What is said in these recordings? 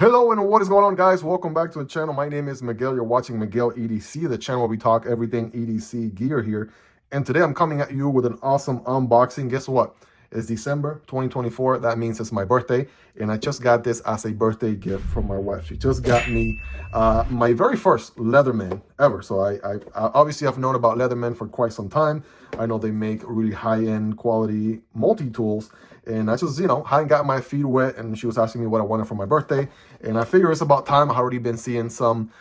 Hello and what is going on, guys? Welcome back to the channel. My name is Miguel. You're watching Miguel EDC, the channel where we talk everything EDC gear here. And today I'm coming at you with an awesome unboxing. Guess what? It's December 2024. That means it's my birthday. And I just got this as a birthday gift from my wife. She just got me my very first Leatherman ever. So I obviously have known about Leatherman for quite some time. I know they make really high-end quality multi-tools. And I just, hadn't got my feet wet, and she was asking me what I wanted for my birthday. And I figure it's about time. I've already been seeing some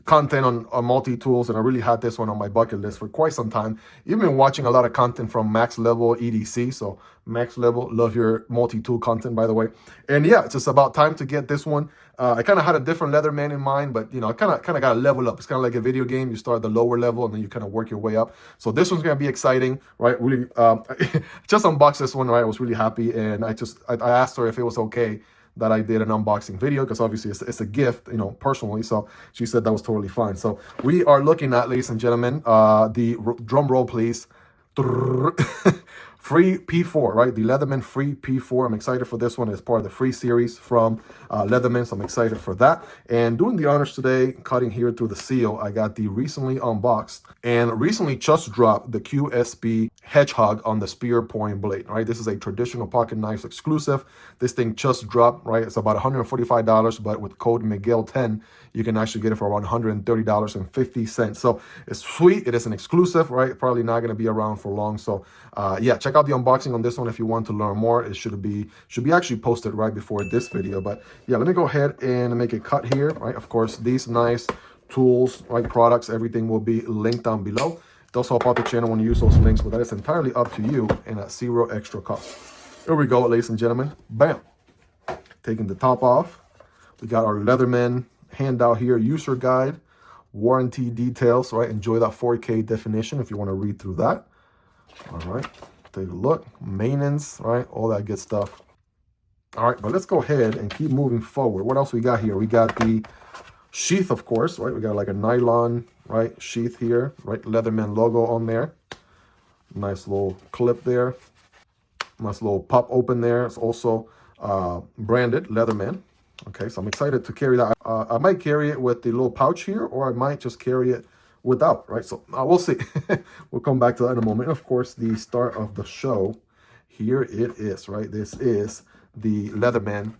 content on multi-tools, and I really had this one on my bucket list for quite some time. You've been watching a lot of content from Max Level EDC, so Max Level, love your multi-tool content, by the way. And yeah, it's just about time to get this one. I kind of had a different Leatherman in mind, but I kind of got to level up. It's kind of like a video game. You start at the lower level, and then you kind of work your way up. So this one's going to be exciting, right? Really, just unboxed this one, right? I was really happy, and I asked her if it was okay that I did an unboxing video, because obviously it's a gift, personally. So she said that was totally fine. So we are looking at, ladies and gentlemen, the drum roll, please. Free P4, right? The Leatherman Free P4. I'm excited for this one. It's part of the free series from Leatherman, so I'm excited for that. And doing the honors today, cutting here through the seal, I got the recently unboxed and recently just dropped the QSP Hedgehog on the Spearpoint blade, right? This is a traditional pocket knives exclusive. This thing just dropped, right? It's about $145, but with code Miguel10, you can actually get it for around $130.50. So it's sweet. It is an exclusive, right? Probably not going to be around for long. So yeah, check out the unboxing on this one if you want to learn more. It should be actually posted right before this video. But yeah, let me go ahead and make a cut here, right? Of course, these nice tools, right, products, everything will be linked down below. It does help out the channel when you use those links, but that is entirely up to you and at zero extra cost. Here we go, ladies and gentlemen. Bam. Taking the top off. We got our Leatherman handout here, user guide, warranty details, right? Enjoy that 4K definition if you want to read through that. All right, take a look. Maintenance, right? All that good stuff. All right, but let's go ahead and keep moving forward. What else we got here? We got the sheath, of course, right? We got like a nylon, right, sheath here, right? Leatherman logo on there. Nice little clip there. Nice little pop open there. It's also branded Leatherman. Okay, so I'm excited to carry that. I might carry it with the little pouch here, or I might just carry it without, right? So we'll see. We'll come back to that in a moment. Of course, the start of the show, here it is, right? This is the Leatherman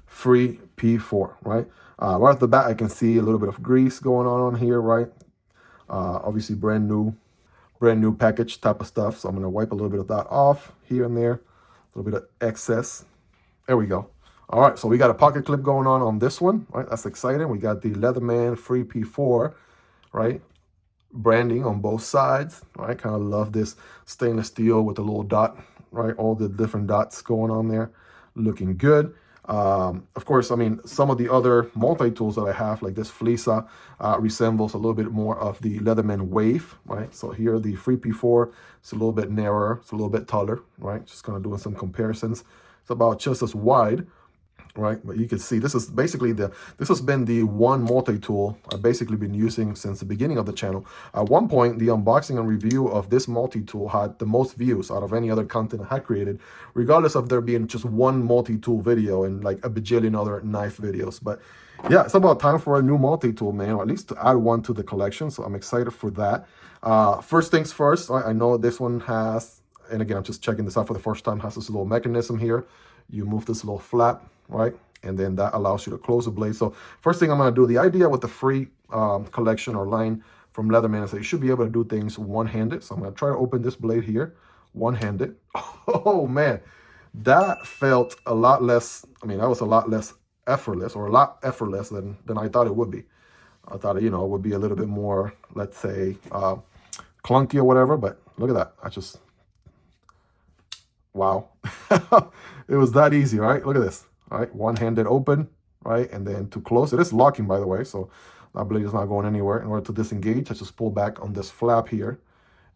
Free P4, right? Right off the bat, I can see a little bit of grease going on here, right? Obviously, brand new package type of stuff. So I'm gonna wipe a little bit of that off here and there, a little bit of excess. There we go. All right, so we got a pocket clip going on this one, right? That's exciting. We got the Leatherman Free P4, right? Branding on both sides, right? Kind of love this stainless steel with a little dot, right? All the different dots going on there, looking good. Of course, I mean, some of the other multi-tools that I have, like this Flissa, resembles a little bit more of the Leatherman Wave, right? So here, the Free P4, it's a little bit narrower, it's a little bit taller, right? Just kind of doing some comparisons. It's about just as wide, right? But you can see this is basically this has been the one multi-tool I've basically been using since the beginning of the channel. At one point, the unboxing and review of this multi-tool had the most views out of any other content I had created, regardless of there being just one multi-tool video and like a bajillion other knife videos. But yeah, it's about time for a new multi-tool, man, or at least to add one to the collection. So I'm excited for that. First things first, I know this one has, and again, I'm just checking this out for the first time, has this little mechanism here. You move this little flap, right? And then that allows you to close the blade. So first thing I'm going to do, the idea with the free collection or line from Leatherman is that you should be able to do things one-handed. So I'm going to try to open this blade here, one-handed. Oh, man, that felt a lot less. I mean, that was a lot less effortless, or a lot effortless than I thought it would be. I thought, it would be a little bit more, let's say, clunky or whatever. But look at that. Wow. It was that easy, right? Look at this. All right, one-handed open, right? And then to close, it is locking, by the way, so that blade is not going anywhere. In order to disengage, I just pull back on this flap here,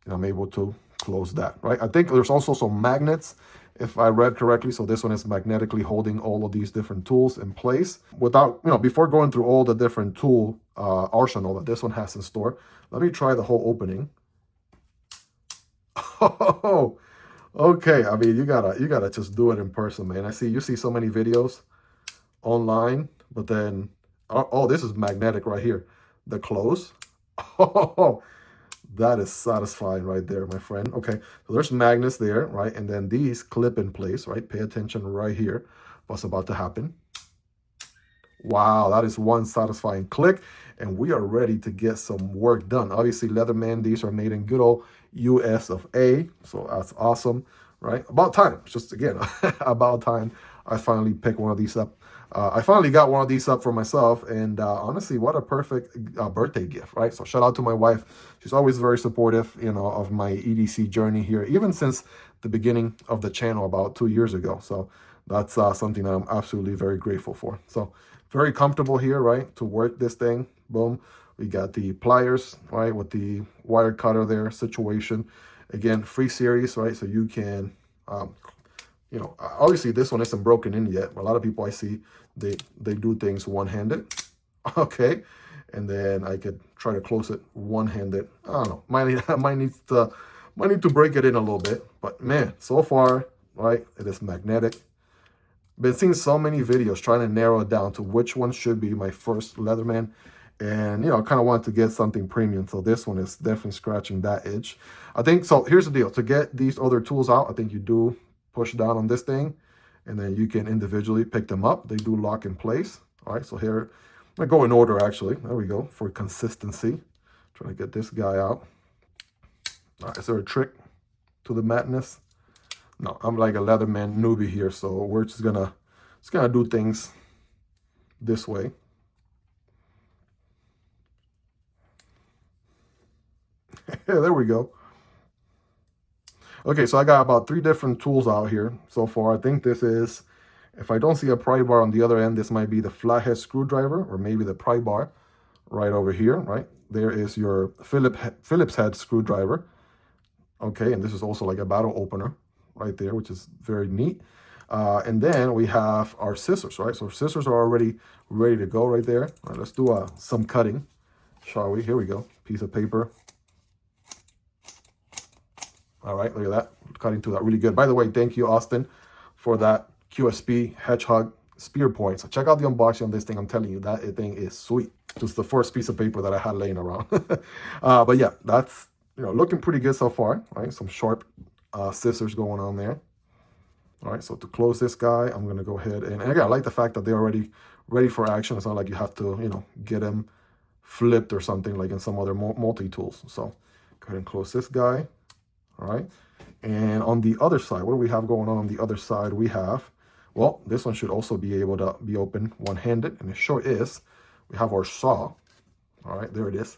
and I'm able to close that, right? I think there's also some magnets, if I read correctly, so this one is magnetically holding all of these different tools in place. Without, before going through all the different tool arsenal that this one has in store, let me try the whole opening. Oh, okay, I mean, you gotta just do it in person, man. You see so many videos online, but then, oh, this is magnetic right here. The close. Oh, that is satisfying right there, my friend. Okay, so there's magnets there, right? And then these clip in place, right? Pay attention right here. What's about to happen. Wow, that is one satisfying click, and we are ready to get some work done. Obviously, Leatherman, these are made in good old US of A, so that's awesome, right? About time, just again, about time I finally picked one of these up. I finally got one of these up for myself, and honestly, what a perfect birthday gift, right? So shout out to my wife. She's always very supportive, you know, of my EDC journey here, even since the beginning of the channel about 2 years ago. So that's something that I'm absolutely very grateful for. So very comfortable here, right, to work this thing. Boom. We got the pliers, right, with the wire cutter there situation. Again, free series, right, so you can, you know, obviously this one isn't broken in yet. A lot of people I see, they do things one-handed. Okay, and then I could try to close it one-handed. I don't know, might need to break it in a little bit, but man, so far, right, it is magnetic. Been seeing so many videos trying to narrow it down to which one should be my first Leatherman, and you know, I kind of wanted to get something premium, so this one is definitely scratching that itch. I think so. Here's the deal: to get these other tools out, I think you do push down on this thing, and then you can individually pick them up. They do lock in place. All right, so here I'm gonna go in order. Actually, there we go for consistency. Trying to get this guy out. All right, is there a trick to the madness? No, I'm like a Leatherman newbie here, so we're just gonna do things this way. There we go. Okay, so I got about 3 different tools out here so far. I think this is, if I don't see a pry bar on the other end, this might be the flathead screwdriver, or maybe the pry bar right over here, right? There is your Phillips head screwdriver. Okay, and this is also like a bottle opener right there, which is very neat. And then we have our scissors, right? So scissors are already ready to go right there. All right, let's do some cutting, shall we? Here we go, piece of paper. All right, look at that, cutting to that really good. By the way, thank you, Austin, for that QSP Hedgehog Spearpoint. So check out the unboxing on this thing. I'm telling you, that thing is sweet. Just the first piece of paper that I had laying around. But yeah, that's, you know, looking pretty good so far, right? Some sharp scissors going on there. All right, so to close this guy, I'm gonna go ahead and again, I like the fact that they're already ready for action. It's not like you have to, you know, get them flipped or something like in some other multi-tools. So go ahead and close this guy. All right, and on the other side, what do we have going on the other side? We have, well, this one should also be able to be open one-handed, and it sure is. We have our saw. All right, there it is.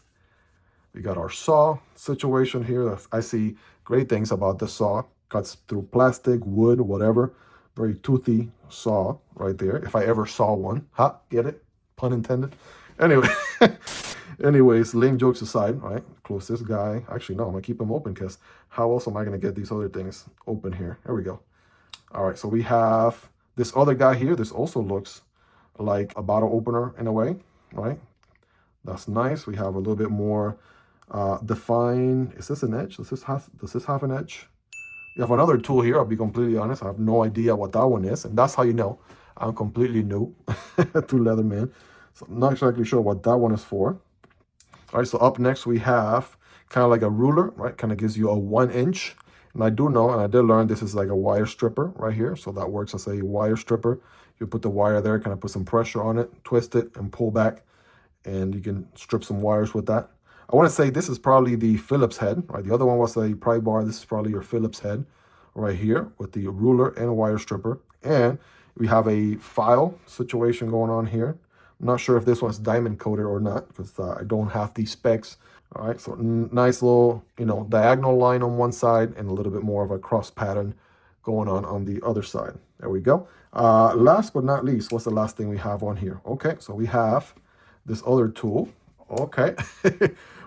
We got our saw situation here. I see great things about the saw. Cuts through plastic, wood, whatever. Very toothy saw right there. If I ever saw one. Ha, get it? Pun intended. Anyway, anyways, lame jokes aside, right? Close this guy. Actually, no, I'm going to keep them open because how else am I going to get these other things open here? There we go. All right, so we have this other guy here. This also looks like a bottle opener in a way, right? That's nice. We have a little bit more defined. Is this an edge? Does this have an edge? You have another tool here. I'll be completely honest. I have no idea what that one is. And that's how you know I'm completely new to Leatherman. So I'm not exactly sure what that one is for. All right, so up next we have kind of like a ruler, right? Kind of gives you a 1 inch. And I do know, and I did learn, this is like a wire stripper right here. So that works as a wire stripper. You put the wire there, kind of put some pressure on it, twist it, and pull back. And you can strip some wires with that. I want to say this is probably the Phillips head, right? The other one was a pry bar. This is probably your Phillips head right here with the ruler and a wire stripper. And we have a file situation going on here. I'm not sure if this one's diamond coated or not because I don't have these specs. All right, so nice little, you know, diagonal line on one side and a little bit more of a cross pattern going on the other side. There we go. Last but not least, what's the last thing we have on here? Okay, so we have this other tool. Okay.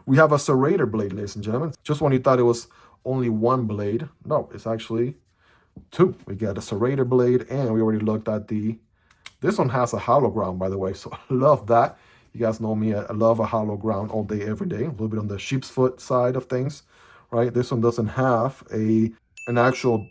We have a serrator blade, ladies and gentlemen. Just when you thought it was only 1 blade, no, it's actually 2. We got a serrator blade, and we already looked at this one has a hollow ground, by the way, so I love that. You guys know me, I love a hollow ground all day, every day. A little bit on the sheep's foot side of things, right? This one doesn't have an actual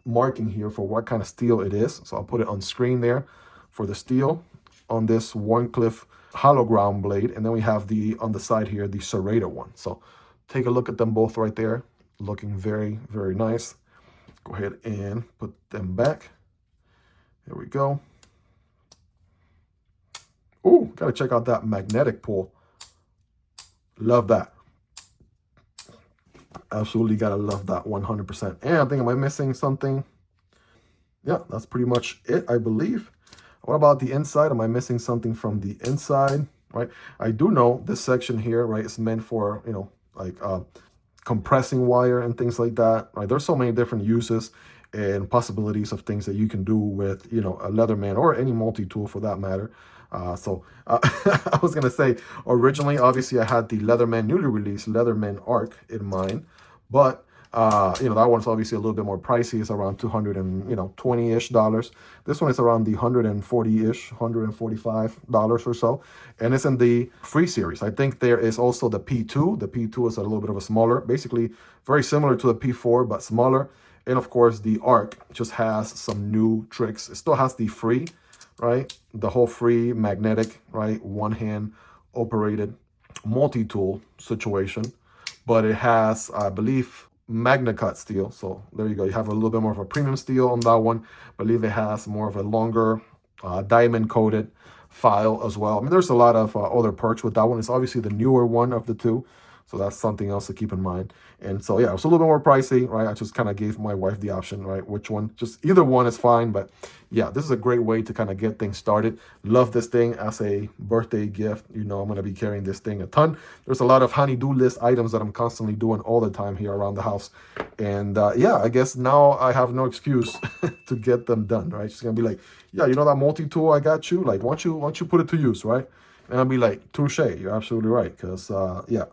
marking here for what kind of steel it is, so I'll put it on screen there for the steel. on this Warncliffe hollow ground blade, and then we have the, on the side here, the serrated one. So take a look at them both right there, looking very, very nice. Go ahead and put them back. There we go. Ooh, gotta check out that magnetic pull. Love that. Absolutely gotta love that 100%. And I think, am I missing something? Yeah, that's pretty much it, I believe. What about the inside? Am I missing something from the inside? Right, I do know this section here, right, is meant for, you know, like compressing wire and things like that, right? There's so many different uses and possibilities of things that you can do with, you know, a Leatherman or any multi-tool for that matter. I was gonna say, originally, obviously, I had the Leatherman newly released Leatherman Arc in mind, but you know, that one's obviously a little bit more pricey. It's around $220-ish. This one is around the $140-ish, $145 or so, and it's in the Free series. I think there is also the P2. The P2 is a little bit of a smaller, basically very similar to the P4 but smaller. And of course, the Arc just has some new tricks. It still has the Free, right? The whole Free magnetic, right? One hand operated multi-tool situation, but it has, I believe, Magna Cut steel. So there you go. You have a little bit more of a premium steel on that one. I believe it has more of a longer diamond coated file as well. I mean, there's a lot of other perks with that one. It's obviously the newer one of the two. So that's something else to keep in mind. And so, yeah, it's a little bit more pricey, right? I just kind of gave my wife the option, right? Which one? Just either one is fine. But yeah, this is a great way to kind of get things started. Love this thing as a birthday gift. You know, I'm going to be carrying this thing a ton. There's a lot of honey-do list items that I'm constantly doing all the time here around the house. And yeah, I guess now I have no excuse to get them done, right? She's going to be like, yeah, you know that multi-tool I got you? Like, why don't you put it to use, right? And I'll be like, touche, you're absolutely right. Because, yeah,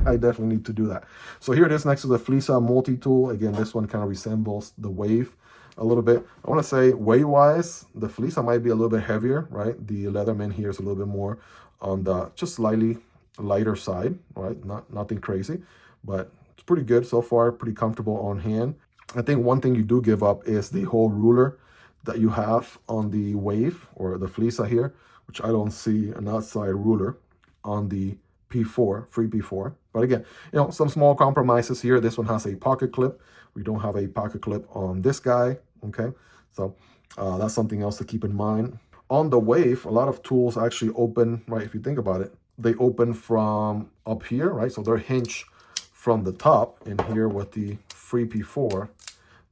I definitely need to do that. So here it is next to the Flissa Multitool. Again, this one kind of resembles the Wave a little bit. I want to say weight-wise, the Flissa might be a little bit heavier, right? The Leatherman here is a little bit more on the just slightly lighter side, right? Nothing crazy, but it's pretty good so far, pretty comfortable on hand. I think one thing you do give up is the whole ruler that you have on the Wave or the Flissa here, which I don't see an outside ruler on the P4, Free P4. But again, you know, some small compromises here. This one has a pocket clip. We don't have a pocket clip on this guy, okay? So that's something else to keep in mind. On the Wave, a lot of tools actually open, right? If you think about it, they open from up here, right? So they're hinged from the top, and here with the Free P4,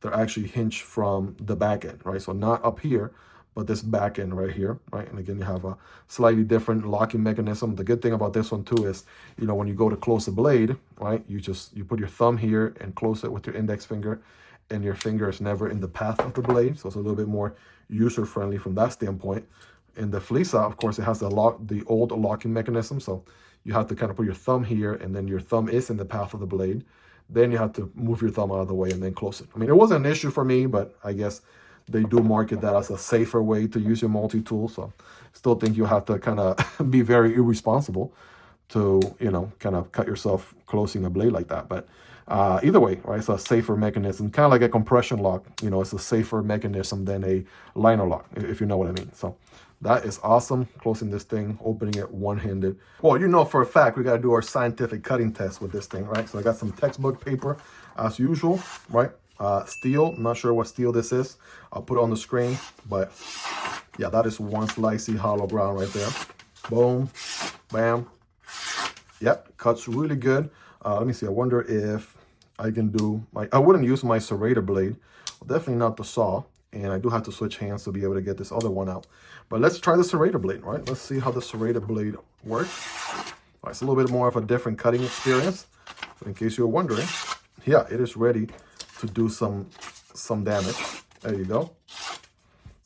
they're actually hinged from the back end, right? So not up here, but this back end right here, right? And again, you have a slightly different locking mechanism. The good thing about this one too is, you know, when you go to close the blade, right, you put your thumb here and close it with your index finger, and your finger is never in the path of the blade. So it's a little bit more user-friendly from that standpoint. In the Flissa, of course, it has the old locking mechanism. So you have to kind of put your thumb here, and then your thumb is in the path of the blade. Then you have to move your thumb out of the way and then close it. I mean, it wasn't an issue for me, but I guess they do market that as a safer way to use your multi-tool. So still think you have to kind of be very irresponsible to, you know, kind of cut yourself closing a blade like that. But either way, right, it's a safer mechanism, kind of like a compression lock. You know, it's a safer mechanism than a liner lock, if you know what I mean. So that is awesome. Closing this thing, opening it one-handed. Well, you know for a fact we got to do our scientific cutting test with this thing, right? So I got some textbook paper as usual, right? Steel, I'm not sure what steel this is. I'll put it on the screen, but yeah, that is one slicey hollow ground right there. Boom, bam. Yep, cuts really good. Let me see, I wonder if I can do I wouldn't use my serrator blade, definitely not the saw, and I do have to switch hands to be able to get this other one out. But let's try the serrator blade, right? Let's see how the serrator blade works. All right, it's a little bit more of a different cutting experience. So in case you're wondering, yeah, it is ready to do some damage. There you go.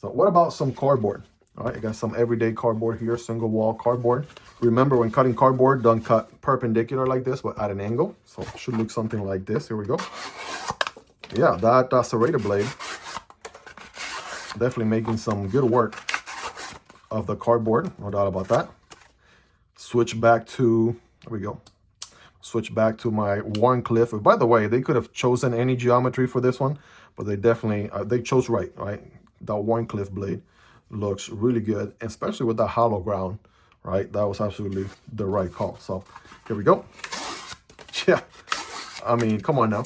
So what about some cardboard? All right, I got some everyday cardboard here, single wall cardboard. Remember, when cutting cardboard, don't cut perpendicular like this, but at an angle. So it should look something like this. Here we go. Yeah, that serrator blade, definitely making some good work of the cardboard, no doubt about that. Switch back to, there we go. Switch back to my Warncliffe. By the way, they could have chosen any geometry for this one, but they definitely, they chose right? That Warncliffe blade. looks really good, especially with the hollow ground, right? That was absolutely the right call. So here we go. Yeah, I mean, come on now,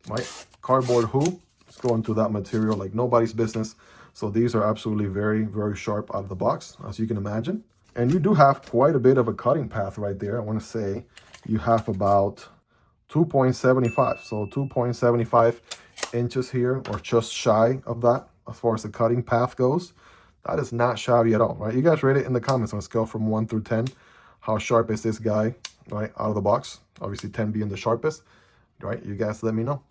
right? Cardboard hoop, it's going through that material like nobody's business. So these are absolutely very, very sharp out of the box, as you can imagine. And you do have quite a bit of a cutting path right there. I want to say you have about 2.75. So 2.75 inches here, or just shy of that as far as the cutting path goes. That is not shabby at all, right? You guys rate it in the comments on a scale from 1 through 10. How sharp is this guy, right, out of the box? Obviously 10 being the sharpest, right? You guys let me know.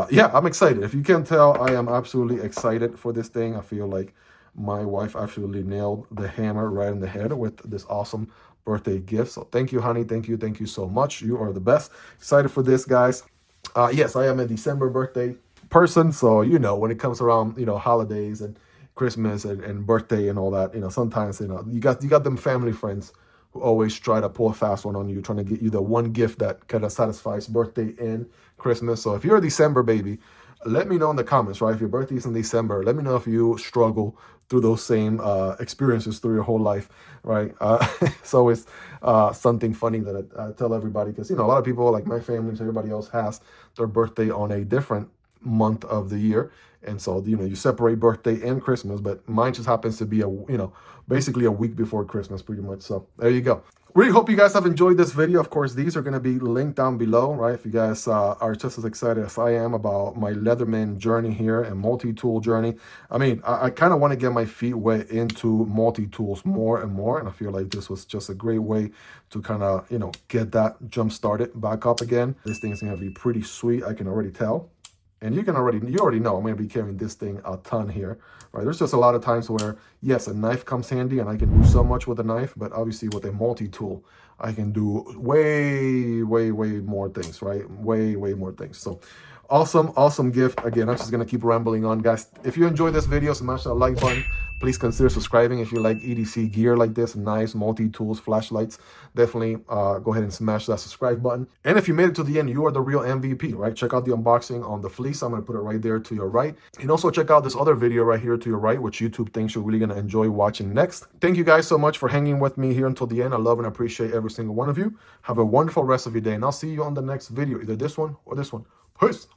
Yeah, I'm excited. If you can tell, I am absolutely excited for this thing. I feel like my wife absolutely nailed the hammer right in the head with this awesome birthday gift. So thank you, honey. Thank you so much. You are the best. Excited for this, guys. Yes, I am a December birthday person. So, you know, when it comes around, you know, holidays and Christmas and birthday and all that, you know, sometimes, you know, you got them family friends who always try to pull a fast one on you, trying to get you the one gift that kind of satisfies birthday and Christmas. So if you're a December baby, let me know in the comments, right? If your birthday is in December, let me know if you struggle through those same experiences through your whole life, right? It's always something funny that I tell everybody, because, you know, a lot of people, like my family, everybody else has their birthday on a different month of the year. And so, you know, you separate birthday and Christmas, but mine just happens to be basically a week before Christmas, pretty much. So there you go. Really hope you guys have enjoyed this video. Of course, these are going to be linked down below, right? If you guys are just as excited as I am about my Leatherman journey here and multi-tool journey. I mean, I kind of want to get my feet wet into multi-tools more and more. And I feel like this was just a great way to kind of, you know, get that jump started back up again. This thing is going to be pretty sweet. I can already tell. And you already know I'm going to be carrying this thing a ton here, right? There's just a lot of times where, yes, a knife comes handy and I can do so much with a knife, but obviously with a multi-tool, I can do way more things, right? Way more things. So awesome gift. Again, I'm just going to keep rambling on, guys. If you enjoyed this video, smash that like button. Please consider subscribing if you like EDC gear like this, nice multi-tools, flashlights. Definitely go ahead and smash that subscribe button. And if you made it to the end, you are the real MVP, right? Check out the unboxing on the fleece. I'm going to put it right there to your right. And also check out this other video right here to your right, which YouTube thinks you're really going to enjoy watching next. Thank you guys so much for hanging with me here until the end. I love and appreciate every single one of you. Have a wonderful rest of your day, and I'll see you on the next video, either this one or this one. Peace.